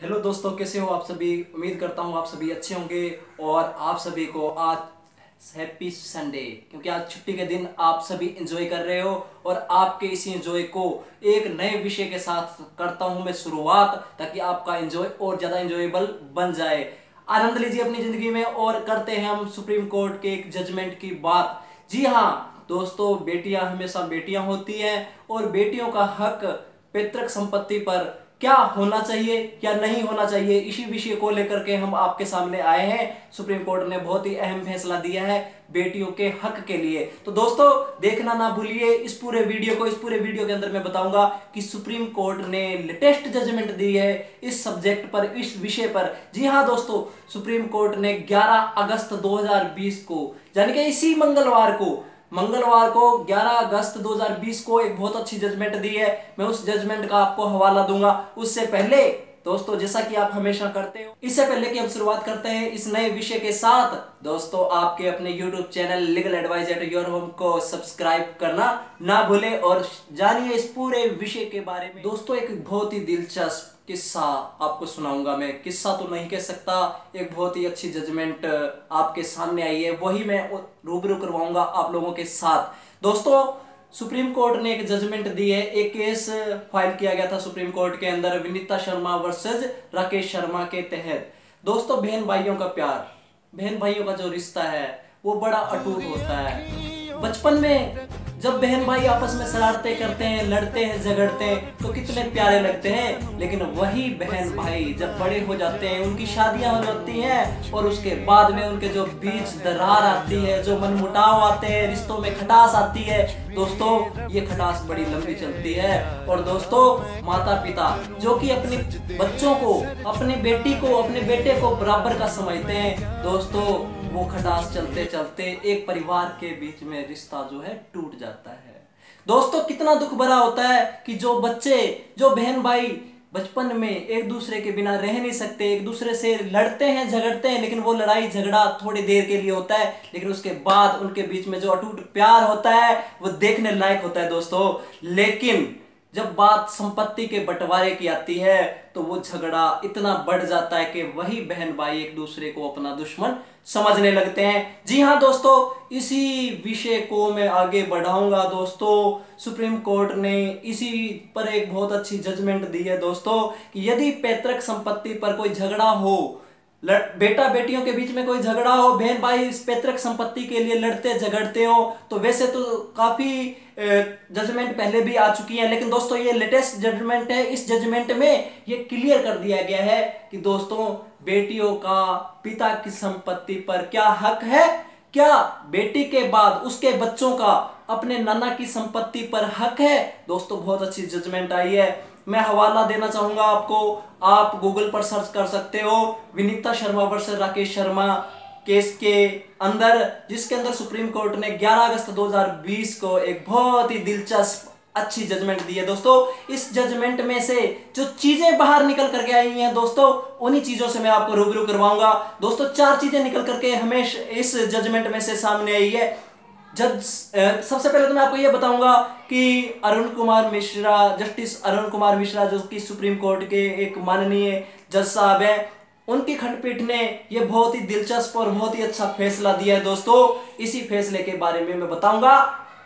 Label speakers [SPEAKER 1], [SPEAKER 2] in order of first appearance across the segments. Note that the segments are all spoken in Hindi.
[SPEAKER 1] हेलो दोस्तों, कैसे हो आप सभी। उम्मीद करता हूँ आप सभी अच्छे होंगे और आप सभी को आज हैप्पी संडे, क्योंकि आज छुट्टी के दिन आप सभी एंजॉय कर रहे हो। और आपके इसी एंजॉय को एक नए विषय के साथ करता हूँ मैं शुरुआत, ताकि आपका एंजॉय और ज़्यादा एंजॉयबल बन जाए। आनंद लीजिए अपनी ज़िंदगी में और करते हैं हम सुप्रीम कोर्ट के एक जजमेंट की बात। जी हाँ दोस्तों, बेटियां हमेशा बेटियां होती हैं और बेटियों का हक पैतृक संपत्ति पर क्या होना चाहिए या नहीं होना चाहिए, इसी विषय को लेकर के हम आपके सामने आए हैं। सुप्रीम कोर्ट ने बहुत ही अहम फैसला दिया है बेटियों के हक के लिए। तो दोस्तों देखना ना भूलिए इस पूरे वीडियो को। इस पूरे वीडियो के अंदर मैं बताऊंगा कि सुप्रीम कोर्ट ने लेटेस्ट जजमेंट दी है इस सब्जेक्ट पर, इस विषय पर। जी हाँ दोस्तों, सुप्रीम कोर्ट ने 11 अगस्त 2020 को, यानी कि इसी मंगलवार को 11 अगस्त 2020 को एक बहुत अच्छी जजमेंट दी है। मैं उस जजमेंट का आपको हवाला दूंगा। उससे पहले दोस्तों, जैसा कि आप हमेशा करते हो, इससे पहले कि हम शुरुआत करते हैं इस नए विषय के साथ, दोस्तों आपके अपने YouTube channel legal advice at your home को सब्सक्राइब करना ना भूले और जानिए इस पूरे विषय के बारे में। दोस्तों एक बहुत ही दिलचस्प किस्सा आपको सुनाऊंगा मैं। किस्सा तो नहीं कह सकता, एक बहुत ही अच्छी जजमेंट आपके सामने आई है, वही मैं रूबरू करवाऊंगा आप लोगों के साथ। दोस्तों सुप्रीम कोर्ट ने एक जजमेंट दी है। एक केस फाइल किया गया था सुप्रीम कोर्ट के अंदर विनीता शर्मा वर्सेस राकेश शर्मा के तहत। दोस्तों बहन भाइयों का प्यार, बहन भाइयों का जो रिश्ता है वो बड़ा अटूट होता है। बचपन में जब बहन भाई आपस में शरारतें करते हैं, लड़ते हैं, झगड़ते हैं तो कितने प्यारे लगते हैं। लेकिन वही बहन भाई जब बड़े हो जाते हैं, उनकी शादियां हो जाती हैं और उसके बाद में उनके जो बीच दरार आती है, जो मनमुटाव आते हैं, रिश्तों में खटास आती है, दोस्तों ये खटास बड़ी लंबी चलती है। और दोस्तों माता पिता जो कि अपने बच्चों को, अपनी बेटी को, अपने बेटे को बराबर का समझते हैं, दोस्तों वो खटास चलते चलते एक परिवार के बीच में रिश्ता जो है टूट जाता है। दोस्तों कितना दुख भरा होता है कि जो बच्चे, जो बहन भाई बचपन में एक दूसरे के बिना रह नहीं सकते, एक दूसरे से लड़ते हैं, झगड़ते हैं, लेकिन वो लड़ाई झगड़ा थोड़ी देर के लिए होता है, लेकिन उसके बाद उनके बीच में जो अटूट प्यार होता है वो देखने लायक होता है दोस्तों। लेकिन जब बात संपत्ति के बंटवारे की आती है तो वो झगड़ा इतना बढ़ जाता है कि वही बहन भाई एक दूसरे को अपना दुश्मन समझने लगते हैं। जी हाँ दोस्तों, इसी विषय को मैं आगे बढ़ाऊंगा। दोस्तों सुप्रीम कोर्ट ने इसी पर एक बहुत अच्छी जजमेंट दी है दोस्तों कि यदि पैतृक संपत्ति पर कोई झगड़ा हो, बेटा बेटियों के बीच में कोई झगड़ा हो, बहन भाई इस पैतृक संपत्ति के लिए लड़ते झगड़ते हो, तो वैसे तो काफी जजमेंट पहले भी आ चुकी है, लेकिन दोस्तों ये लेटेस्ट जजमेंट है। इस जजमेंट में ये क्लियर कर दिया गया है कि दोस्तों बेटियों का पिता की संपत्ति पर क्या हक है, क्या बेटी के बाद उसके बच्चों का अपने नाना की संपत्ति पर हक है। दोस्तों बहुत अच्छी जजमेंट आई है। मैं हवाला देना चाहूंगा आपको, आप गूगल पर सर्च कर सकते हो विनीता शर्मा वर्सेस राकेश शर्मा केस के अंदर, जिसके अंदर सुप्रीम कोर्ट ने 11 अगस्त 2020 को एक बहुत ही दिलचस्प अच्छी जजमेंट दी है। दोस्तों इस जजमेंट में से जो चीजें बाहर निकल करके आई हैं दोस्तों, उन्हीं चीजों से मैं आपको रूबरू करवाऊंगा। दोस्तों 4 चीजें निकल करके हमेशा इस जजमेंट में से सामने आई है। सबसे पहले तो मैं आपको यह बताऊंगा कि अरुण कुमार मिश्रा, जस्टिस अरुण कुमार मिश्रा जो कि सुप्रीम कोर्ट के एक माननीय जज साहब हैं, उनकी खंडपीठ ने यह बहुत ही दिलचस्प और बहुत ही अच्छा फैसला दिया है। दोस्तों इसी फैसले के बारे में मैं बताऊंगा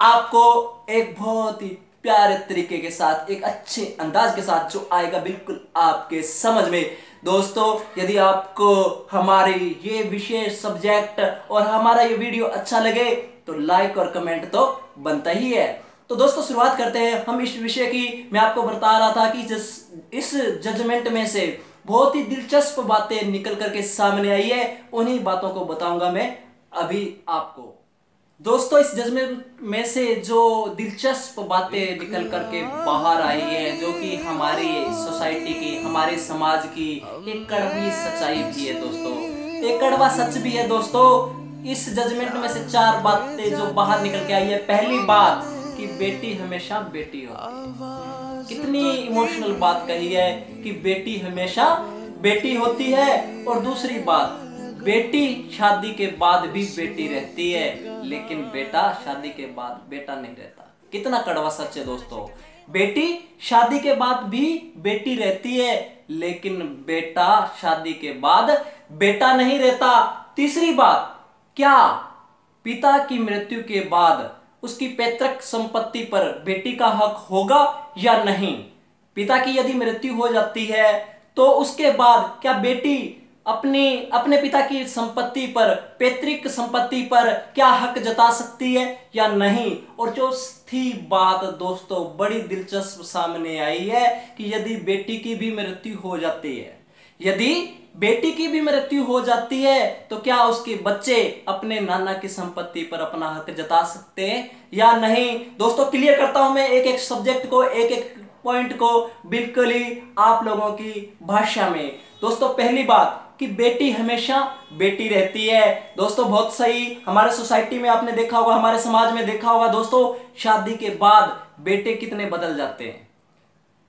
[SPEAKER 1] आपको एक बहुत ही प्यारे तरीके के साथ, एक अच्छे अंदाज के साथ, जो आएगा बिल्कुल आपके समझ में। दोस्तों यदि आपको हमारी ये विशेष सब्जेक्ट और हमारा ये वीडियो अच्छा लगे तो लाइक और कमेंट तो बनता ही है। तो दोस्तों शुरुआत करते हैं हम इस विषय की। मैं आपको बता रहा था कि इस जजमेंट में से बहुत ही दिलचस्प बातें निकल करके सामने आई है, उन्हीं बातों को बताऊंगा मैं अभी आपको। दोस्तों इस जजमेंट में से जो दिलचस्प बातें निकल करके बाहर आई है, जो कि हमारी सोसाइटी की, हमारे समाज की एक कड़वी सच्चाई भी है दोस्तों, एक कड़वा सच भी है दोस्तों। इस जजमेंट में से 4 बातें जो बाहर निकल के आई है। पहली बात कि बेटी हमेशा बेटी होती है। कितनी इमोशनल बात कही है कि बेटी हमेशा बेटी होती है। और दूसरी बात, बेटी शादी के बाद भी बेटी रहती है, लेकिन बेटा शादी के बाद बेटा नहीं रहता। कितना कड़वा सच है दोस्तों। बेटी शादी के बाद भी बेटी रहती है, लेकिन बेटा शादी के बाद बेटा नहीं रहता। तीसरी बात, क्या पिता की मृत्यु के बाद उसकी पैतृक संपत्ति पर बेटी का हक होगा या नहीं? पिता की यदि मृत्यु हो जाती है तो उसके बाद क्या बेटी अपनी अपने पिता की संपत्ति पर, पैतृक संपत्ति पर क्या हक जता सकती है या नहीं? और चौथी बात दोस्तों बड़ी दिलचस्प सामने आई है कि यदि बेटी की भी मृत्यु हो जाती है, यदि बेटी की भी मृत्यु हो जाती है तो क्या उसके बच्चे अपने नाना की संपत्ति पर अपना हक जता सकते हैं या नहीं? दोस्तों क्लियर करता हूं मैं एक एक सब्जेक्ट को, एक एक पॉइंट को बिल्कुल ही आप लोगों की भाषा में। दोस्तों पहली बात कि बेटी हमेशा बेटी रहती है। दोस्तों बहुत सही, हमारे सोसाइटी में आपने देखा होगा, हमारे समाज में देखा होगा दोस्तों, शादी के बाद बेटे कितने बदल जाते हैं।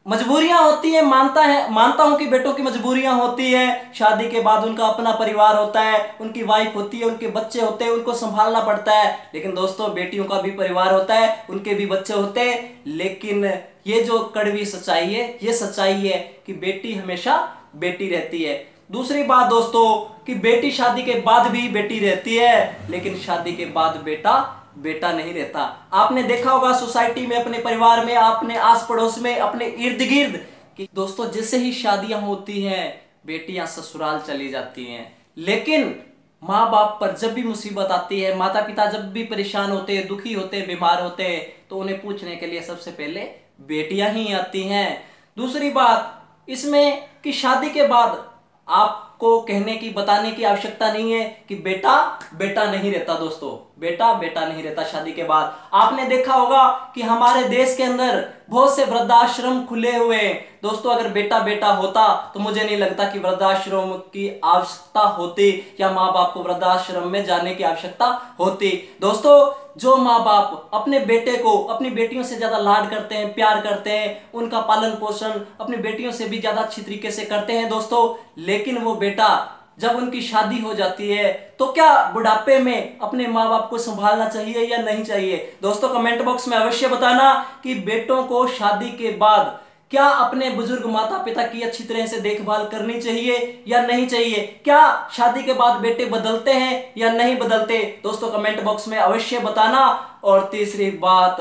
[SPEAKER 1] मजबूरियां होती है, मानता हूं कि बेटों की मजबूरियां होती है। शादी के बाद उनका अपना परिवार होता है, उनकी वाइफ होती है, उनके बच्चे होते हैं, उनको संभालना पड़ता है। लेकिन दोस्तों बेटियों का भी परिवार होता है, उनके भी बच्चे होते हैं। लेकिन ये जो कड़वी सच्चाई है, ये सच्चाई है कि बेटी हमेशा बेटी रहती है। दूसरी बात दोस्तों कि बेटी शादी के बाद भी बेटी रहती है, लेकिन शादी के बाद बेटा बेटा नहीं रहता। आपने देखा होगा सोसाइटी में, अपने परिवार में, अपने आस पड़ोस में, अपने इर्द गिर्द कि दोस्तों जैसे ही शादियां होती हैं बेटियां ससुराल चली जाती हैं, लेकिन माँ बाप पर जब भी मुसीबत आती है, माता पिता जब भी परेशान होते हैं, दुखी होते हैं, बीमार होते हैं, तो उन्हें पूछने के लिए सबसे पहले बेटियां ही आती हैं। दूसरी बात इसमें कि शादी के बाद आपको कहने की, बताने की आवश्यकता नहीं है कि बेटा बेटा नहीं रहता। दोस्तों बेटा बेटा नहीं रहता शादी के बाद। आपने देखा होगा कि हमारे देश के अंदर बहुत से वृद्धाश्रम खुले हुए हैं। दोस्तों अगर बेटा बेटा होता तो मुझे नहीं लगता कि वृद्धाश्रम की आवश्यकता होती या माँ बाप को वृद्धाश्रम में जाने की आवश्यकता होती। दोस्तों जो माँ बाप अपने बेटे को, अपनी बेटियों से ज्यादा लाड करते हैं, प्यार करते हैं, उनका पालन पोषण अपनी बेटियों से भी ज्यादा अच्छी तरीके से करते हैं दोस्तों, लेकिन वो बेटा जब उनकी शादी हो जाती है तो क्या बुढ़ापे में अपने माँ बाप को संभालना चाहिए या नहीं चाहिए? दोस्तों कमेंट बॉक्स में अवश्य बताना कि बेटों को शादी के बाद क्या अपने बुजुर्ग माता पिता की अच्छी तरह से देखभाल करनी चाहिए या नहीं चाहिए? क्या शादी के बाद बेटे बदलते हैं या नहीं बदलते? दोस्तों कमेंट बॉक्स में अवश्य बताना। और तीसरी बात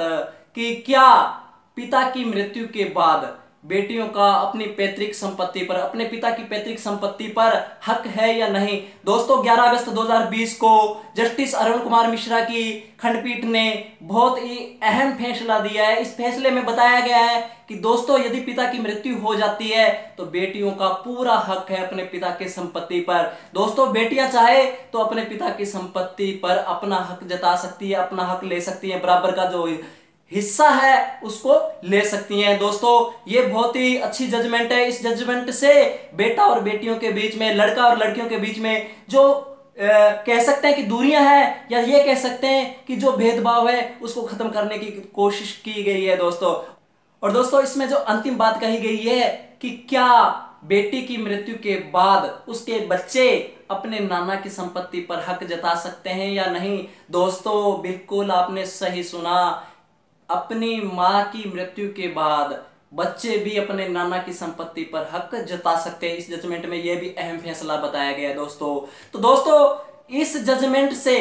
[SPEAKER 1] कि क्या पिता की मृत्यु के बाद बेटियों का अपनी पैतृक संपत्ति पर, अपने पिता की पैतृक संपत्ति पर हक है या नहीं? दोस्तों 11 अगस्त 2020 को जस्टिस अरुण कुमार मिश्रा की खंडपीठ ने बहुत ही अहम फैसला दिया है। इस फैसले में बताया गया है कि दोस्तों यदि पिता की मृत्यु हो जाती है तो बेटियों का पूरा हक है अपने पिता की संपत्ति पर। दोस्तों बेटियां चाहे तो अपने पिता की संपत्ति पर अपना हक जता सकती है, अपना हक ले सकती है, बराबर का जो हिस्सा है उसको ले सकती हैं। दोस्तों ये बहुत ही अच्छी जजमेंट है। इस जजमेंट से बेटा और बेटियों के बीच में, लड़का और लड़कियों के बीच में जो कह सकते हैं कि दूरियां हैं, या ये कह सकते हैं कि जो भेदभाव है उसको खत्म करने की कोशिश की गई है दोस्तों। और दोस्तों इसमें जो अंतिम बात कही गई है कि क्या बेटी की मृत्यु के बाद उसके बच्चे अपने नाना की संपत्ति पर हक जता सकते हैं या नहीं? दोस्तों बिल्कुल आपने सही सुना, अपनी मां की मृत्यु के बाद बच्चे भी अपने नाना की संपत्ति पर हक जता सकते हैं। इस जजमेंट में यह भी अहम फैसला बताया गया है दोस्तों। तो दोस्तों इस जजमेंट से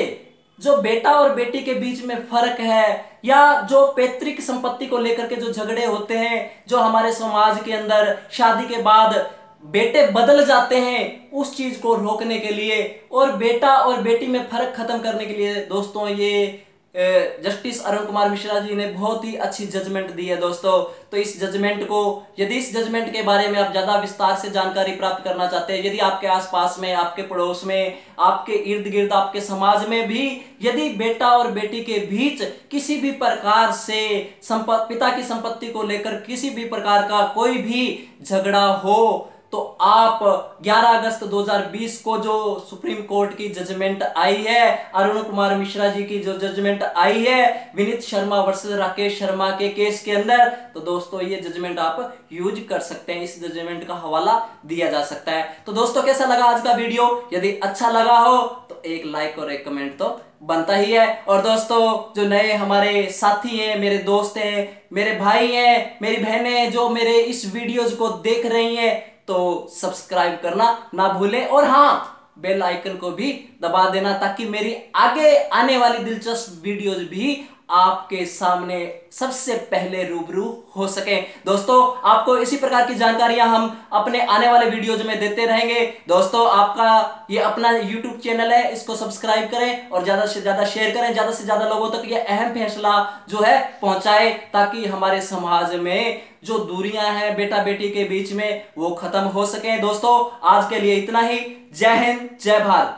[SPEAKER 1] जो बेटा और बेटी के बीच में फर्क है, या जो पैतृक संपत्ति को लेकर के जो झगड़े होते हैं, जो हमारे समाज के अंदर शादी के बाद बेटे बदल जाते हैं, उस चीज को रोकने के लिए और बेटा और बेटी में फर्क खत्म करने के लिए दोस्तों ये जस्टिस अरुण कुमार मिश्रा जी ने बहुत ही अच्छी जजमेंट दी है दोस्तों। तो इस जजमेंट को, यदि इस जजमेंट के बारे में आप ज्यादा विस्तार से जानकारी प्राप्त करना चाहते हैं, यदि आपके आसपास में, आपके पड़ोस में, आपके इर्द गिर्द, आपके समाज में भी यदि बेटा और बेटी के बीच किसी भी प्रकार से पिता की संपत्ति को लेकर किसी भी प्रकार का कोई भी झगड़ा हो, तो आप 11 अगस्त 2020 को जो सुप्रीम कोर्ट की जजमेंट आई है, अरुण कुमार मिश्रा जी की जो जजमेंट आई है विनीत शर्मा वर्सेस राकेश शर्मा के केस के अंदर, तो दोस्तों ये जजमेंट आप यूज कर सकते हैं, इस जजमेंट का हवाला दिया जा सकता है। तो दोस्तों कैसा लगा आज का वीडियो? यदि अच्छा लगा हो तो एक लाइक और एक कमेंट तो बनता ही है। और दोस्तों जो नए हमारे साथी हैं, मेरे दोस्त हैं, मेरे भाई हैं, मेरी बहनें हैं जो मेरे इस वीडियोज को देख रही हैं, तो सब्सक्राइब करना ना भूलें और हाँ बेल आइकन को भी दबा देना ताकि मेरी आगे आने वाली दिलचस्प वीडियोज भी आपके सामने सबसे पहले रूबरू हो सके। दोस्तों आपको इसी प्रकार की जानकारियां हम अपने आने वाले वीडियोज में देते रहेंगे। दोस्तों आपका ये अपना YouTube चैनल है, इसको सब्सक्राइब करें और ज्यादा से ज्यादा शेयर करें, ज्यादा से ज्यादा लोगों तक ये अहम फैसला जो है पहुंचाए ताकि हमारे समाज में जो दूरियां हैं बेटा बेटी के बीच में वो खत्म हो सके। दोस्तों आज के लिए इतना ही। जय हिंद, जय भारत।